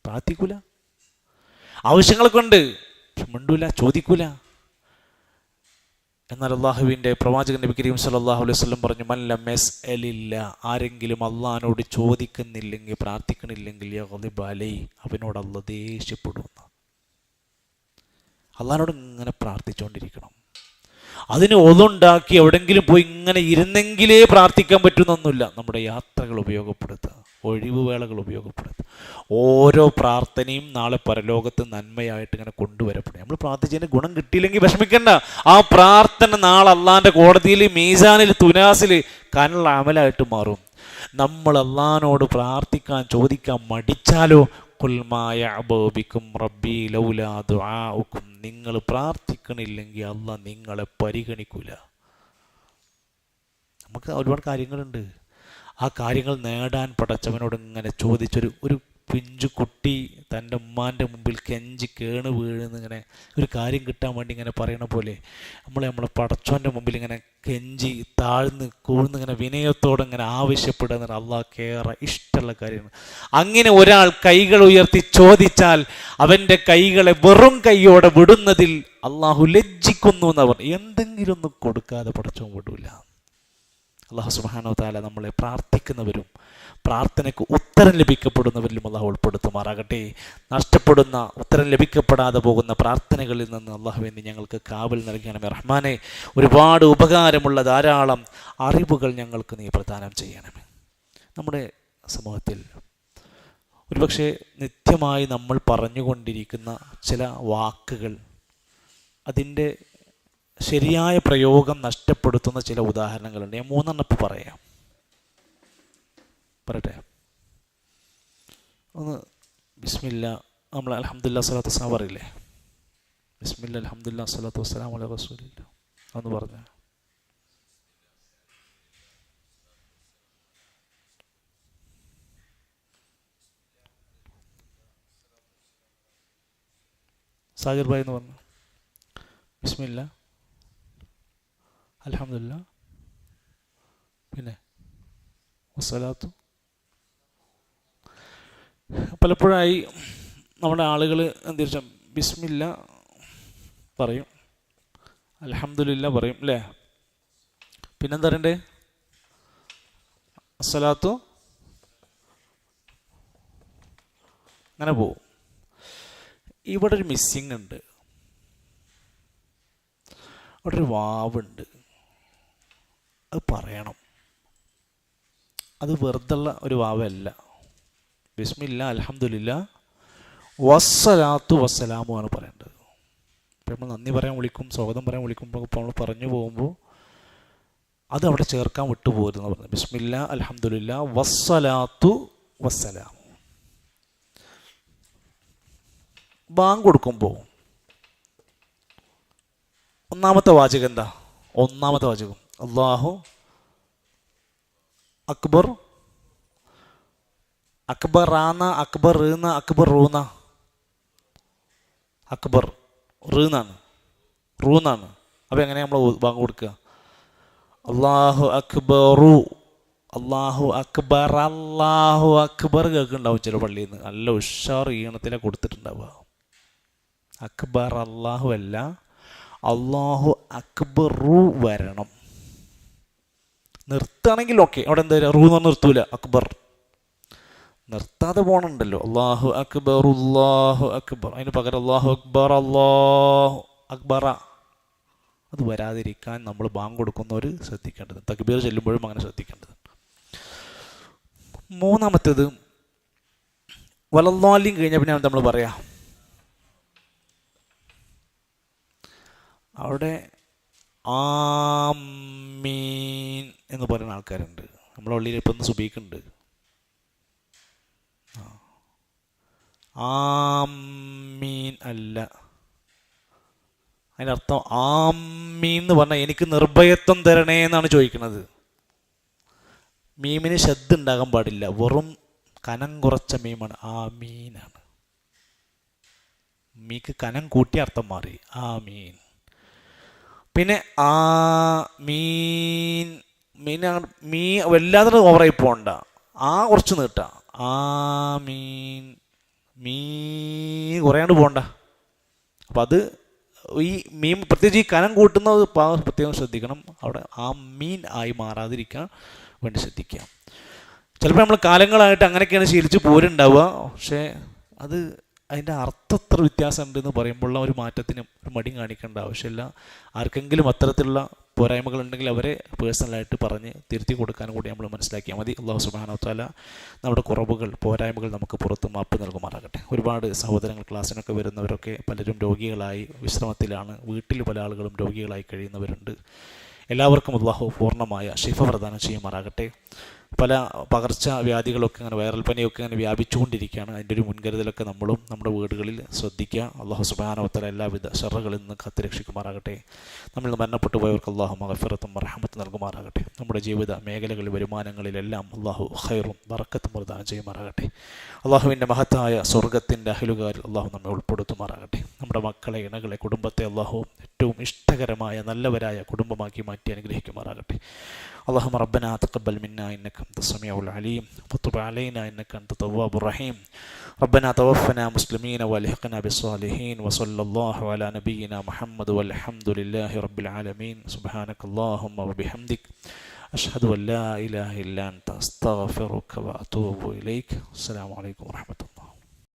പ്രാർത്ഥിക്കൂല, ആവശ്യങ്ങളൊക്കെ ഉണ്ട്, മിണ്ടൂല, ചോദിക്കൂല. എന്നാൽ അള്ളാഹുവിൻ്റെ പ്രവാചകൻ നബി കരീം സല്ലല്ലാഹു അലൈഹി വസല്ലം പറഞ്ഞു, മൻ ലം യസ്അലില്ല, ആരെങ്കിലും അള്ളാഹിനോട് ചോദിക്കുന്നില്ലെങ്കിൽ, പ്രാർത്ഥിക്കണില്ലെങ്കിൽ, യഗ്ളിബ് അലൈഹി, അവനോട് അള്ളാഹ് ദേഷ്യപ്പെടുന്നു. അള്ളാഹിനോട് ഇങ്ങനെ പ്രാർത്ഥിച്ചുകൊണ്ടിരിക്കണം. അതിന് ഒതുണ്ടാക്കി എവിടെങ്കിലും പോയി ഇങ്ങനെ ഇരുന്നെങ്കിലേ പ്രാർത്ഥിക്കാൻ പറ്റുന്നൊന്നുമില്ല. നമ്മുടെ യാത്രകൾ ഉപയോഗപ്പെടുത്തുക, ഒഴിവുവേളകൾ ഉപയോഗപ്പെടുത്തുക. ഓരോ പ്രാർത്ഥനയും നാളെ പരലോകത്ത് നന്മയായിട്ട് ഇങ്ങനെ കൊണ്ടുവരപ്പെടും. നമ്മൾ പ്രാർത്ഥിച്ചതിന് ഗുണം കിട്ടിയില്ലെങ്കിൽ വിഷമിക്കണ്ട. ആ പ്രാർത്ഥന നാളെ അള്ളാഹിൻ്റെ കോടതിയിൽ, മീസാനിൽ, തുനാസിൽ കനുള്ള അമലായിട്ട് മാറും. നമ്മൾ അള്ളാഹിനോട് പ്രാർത്ഥിക്കാൻ, ചോദിക്കാൻ മടിച്ചാലോ, ഖുൽ മാ യഅ്ബഉ ബിക്കും റബ്ബി ലൗലാ ദുആഉക്കും, നിങ്ങൾ പ്രാർത്ഥിക്കണില്ലെങ്കിൽ അള്ളാഹ് നിങ്ങളെ പരിഗണിക്കൂല. നമുക്ക് ഒരുപാട് കാര്യങ്ങളുണ്ട്. ആ കാര്യങ്ങൾ നേടാൻ പടച്ചവനോട് ഇങ്ങനെ ചോദിച്ചൊരു പിഞ്ചു കുട്ടി തൻ്റെ ഉമ്മാൻ്റെ മുമ്പിൽ കെഞ്ചി കേണ് വീഴുന്ന ഇങ്ങനെ ഒരു കാര്യം കിട്ടാൻ വേണ്ടി ഇങ്ങനെ പറയണ പോലെ നമ്മളെ പടച്ചവൻ്റെ മുമ്പിൽ ഇങ്ങനെ കെഞ്ചി താഴ്ന്ന് കൂഴ്ന്ന് ഇങ്ങനെ വിനയത്തോടെ ഇങ്ങനെ ആവശ്യപ്പെടുന്ന അള്ളാഹ്ക്കേറെ ഇഷ്ടമുള്ള കാര്യമാണ്. അങ്ങനെ ഒരാൾ കൈകൾ ഉയർത്തി ചോദിച്ചാൽ അവൻ്റെ കൈകളെ വെറും കൈയോടെ വിടുന്നതിൽ അള്ളാഹു ലജ്ജിക്കുന്നു എന്നവർ. എന്തെങ്കിലും ഒന്നും കൊടുക്കാതെ പടച്ചവൻ വിടൂല. അള്ളാഹു സുബ്ഹാനഹു വ തആല നമ്മളെ പ്രാർത്ഥിക്കുന്നവരും പ്രാർത്ഥനയ്ക്ക് ഉത്തരം ലഭിക്കപ്പെടുന്നവരിലും അള്ളാഹു ഉൾപ്പെടുത്തുമാറാകട്ടെ. നഷ്ടപ്പെടുന്ന, ഉത്തരം ലഭിക്കപ്പെടാതെ പോകുന്ന പ്രാർത്ഥനകളിൽ നിന്ന് അള്ളാഹുവിന് ഞങ്ങൾക്ക് കാവൽ നൽകണമേ റഹ്മാനെ. ഒരുപാട് ഉപകാരമുള്ള ധാരാളം അറിവുകൾ ഞങ്ങൾക്ക് നീ പ്രദാനം ചെയ്യണമേ. നമ്മുടെ സമൂഹത്തിൽ ഒരുപക്ഷെ നിത്യമായി നമ്മൾ പറഞ്ഞുകൊണ്ടിരിക്കുന്ന ചില വാക്കുകൾ, അതിൻ്റെ ശരിയായ പ്രയോഗം നഷ്ടപ്പെടുത്തുന്ന ചില ഉദാഹരണങ്ങളുണ്ട്. ഞാൻ 3 പറയാം. പറയട്ടെ? ഒന്ന് ബിസ്മില്ല, നമ്മൾ അൽഹംദുലില്ലാഹി സ്വലാത്തു വസ്സലാം പറയില്ലേ? ബിസ്മില്ല അൽഹംദുലില്ലാഹി സ്വലാത്തു വസ്സലാം അലാ റസൂലില്ലാ, അതൊന്ന് പറഞ്ഞേ. സാഗിർ ഭായ് എന്ന് പറഞ്ഞു. ബിസ്മില്ല അൽഹംദുലില്ലാ, പിന്നെ വസ്സലാത്തു. പലപ്പോഴായി നമ്മുടെ ആളുകൾ എന്ത് വെച്ചാൽ ബിസ്മില്ല പറയും, അൽഹംദുലില്ലാ പറയും അല്ലേ, പിന്നെന്താ പറയണ്ടേ? അസ്സലാത്തു, അങ്ങനെ പോവും. ഇവിടെ ഒരു മിസ്സിങ് ഉണ്ട്, അവിടെ ഒരു വാവുണ്ട്, അത് പറയണം. അത് വെറുതെയുള്ള ഒരു വാവല്ല. ബിസ്മില്ല അൽഹംദുലില്ലാ വസ്സലാത്തു വസ്സലാമു ആണ് പറയേണ്ടത്. ഇപ്പം നമ്മൾ നന്ദി പറയാൻ വിളിക്കും, സ്വാഗതം പറയാൻ വിളിക്കുമ്പോൾ നമ്മൾ പറഞ്ഞു പോകുമ്പോൾ അത് അവിടെ ചേർക്കാൻ വിട്ടുപോകരുതെന്ന് പറഞ്ഞത്. ബിസ്മില്ല അൽഹംദുലില്ലാ വസ്സലാത്തു വസ്സലാമു. ബാങ്ക് കൊടുക്കുമ്പോൾ ഒന്നാമത്തെ വാചകം എന്താ? ഒന്നാമത്തെ വാചകം അല്ലാഹു അക്ബർ. അക്ബറാന്ന, അക്ബർ റീന്ന, അക്ബർ റൂന്ന? അക്ബർ റീന്നാണ്, റൂന്നാണ്. അപ്പം എങ്ങനെയാണ് നമ്മൾ ബാങ്ക് കൊടുക്കുക? അല്ലാഹു അക്ബറു, അല്ലാഹു അക്ബർ, അല്ലാഹു അക്ബർ കേൾക്കുന്നുണ്ടാവും ചില പള്ളിയിൽ നിന്ന്. നല്ല ഉഷാർ ഈണത്തിലാണ് കൊടുത്തിട്ടുണ്ടാവുക. അക്ബർ അല്ലാഹു അല്ല, അല്ലാഹു അക്ബറു വരണം. നിർത്തുകയാണെങ്കിൽ ഓക്കെ, അവിടെ എന്താ റൂ എന്ന് പറഞ്ഞാൽ നിർത്തൂല, അക്ബർ. നിർത്താതെ പോകണുണ്ടല്ലോ, അല്ലാഹു അക്ബർ അല്ലാഹു അക്ബർ, അതിന് പകരം അല്ലാഹു അക്ബർ അല്ലാഹു അക്ബറ. അത് വരാതിരിക്കാൻ നമ്മൾ ബാങ്ക് കൊടുക്കുന്നവർ ശ്രദ്ധിക്കേണ്ടത്, തക്ബീർ ചെല്ലുമ്പോഴും അങ്ങനെ ശ്രദ്ധിക്കേണ്ടത്. മൂന്നാമത്തേത് വലല്ലാലിൻ കഴിഞ്ഞ പിന്നെ നമ്മൾ പറയാം, അവിടെ ആമീൻ എന്ന് പറയുന്ന ആൾക്കാരുണ്ട്. നമ്മളെ ഉള്ളിൽ ഇപ്പം ഒന്ന് സുബീക്കുണ്ട്. ആമീൻ അല്ല, അതിനർത്ഥം ആമീൻ എന്ന് പറഞ്ഞാൽ എനിക്ക് നിർഭയത്വം തരണേ എന്നാണ് ചോദിക്കുന്നത്. മീമിന് ശബ്ദം ഉണ്ടാകാൻ പാടില്ല, വെറും കനം കുറച്ച മീമാണ്, ആമീനാണ്. മീക്ക് കനം കൂട്ടിയ അർത്ഥം മാറി, ആമീൻ. പിന്നെ ആ മീൻ, മീ വല്ലാതെ ഓവറായി പോകണ്ട, ആ കുറച്ച് നീട്ട, ആ മീൻ, മീ കുറയാണ്ട് പോകണ്ട. അപ്പം അത് ഈ മീൻ പ്രത്യേകിച്ച് ഈ കനം കൂട്ടുന്നത് പ്രത്യേകം ശ്രദ്ധിക്കണം. അവിടെ ആ മീൻ ആയി മാറാതിരിക്കാൻ വേണ്ടി ശ്രദ്ധിക്കുക. ചിലപ്പോൾ നമ്മൾ കാലങ്ങളായിട്ട് അങ്ങനെയൊക്കെയാണ് ശീലിച്ച് പോരുണ്ടാവുക. പക്ഷേ അത് അതിൻ്റെ അർത്ഥം എത്ര വ്യത്യാസം ഉണ്ടെന്ന് പറയുമ്പോഴുള്ള ഒരു മാറ്റത്തിന് ഒരു മടി കാണിക്കേണ്ട ആവശ്യമില്ല. ആർക്കെങ്കിലും അത്തരത്തിലുള്ള പോരായ്മകളുണ്ടെങ്കിൽ അവരെ പേഴ്സണലായിട്ട് പറഞ്ഞ് തിരുത്തി കൊടുക്കാനും കൂടി നമ്മൾ മനസ്സിലാക്കിയാൽ മതി. അല്ലാഹു സുബ്ഹാനഹു വ തആല നമ്മുടെ കുറവുകൾ, പോരായ്മകൾ നമുക്ക് പുറത്ത് മാപ്പ് നൽകുമാറാകട്ടെ. ഒരുപാട് സഹോദരങ്ങൾ ക്ലാസ്സിനൊക്കെ വരുന്നവരൊക്കെ പലരും രോഗികളായി വിശ്രമത്തിലാണ്. വീട്ടിൽ പല ആളുകളും രോഗികളായി കഴിയുന്നവരുണ്ട്. എല്ലാവർക്കും അല്ലാഹു പൂർണ്ണമായ ശിഫ പ്രദാനം ചെയ്യുമാറാകട്ടെ. പല പകർച്ചവ്യാധികളൊക്കെ ഇങ്ങനെ, വൈറൽ പനിയൊക്കെ ഇങ്ങനെ വ്യാപിച്ചുകൊണ്ടിരിക്കുകയാണ്. അതിൻ്റെ ഒരു മുൻകരുതലൊക്കെ നമ്മളും നമ്മുടെ വീടുകളിൽ ശ്രദ്ധിക്കുക. അല്ലാഹു സുബ്ഹാനഹു വ തആല എല്ലാവിധ ശർറുകളിൽ നിന്ന് കാത്തുരക്ഷിക്കുമാറാകട്ടെ. നമ്മൾ മരണപ്പെട്ടു പോയവർക്ക് അല്ലാഹു മഗ്ഫിറത്തും റഹ്മത്തും നൽകുമാറാകട്ടെ. നമ്മുടെ ജീവിത മേഖലകളിൽ, വരുമാനങ്ങളിലെല്ലാം അല്ലാഹു ഖൈറും ബറക്കത്തും പ്രദാനം ചെയ്യുമാറാകട്ടെ. അല്ലാഹുവിൻ്റെ മഹത്തായ സ്വർഗത്തിൻ്റെ അഹ്ലുകാരിൽ അല്ലാഹു നമ്മെ ഉൾപ്പെടുത്തുമാറാകട്ടെ. നമ്മുടെ മക്കളെ, ഇണകളെ, കുടുംബത്തെ അല്ലാഹു ഏറ്റവും ഇഷ്ടകരമായ നല്ലവരായ കുടുംബമാക്കി മാറ്റി അനുഗ്രഹിക്കുമാറാകട്ടെ. اللهم ربنا تقبل منا إنك أنت السميع العليم وتب علينا إنك أنت التواب الرحيم. ربنا توفنا مسلمين والحقنا بالصالحين. وصلى الله على نبينا محمد والحمد لله رب العالمين. سبحانك اللهم وبحمدك أشهد أن لا إله إلا أنت أستغفرك وأتوب إليك. السلام عليكم ورحمة الله.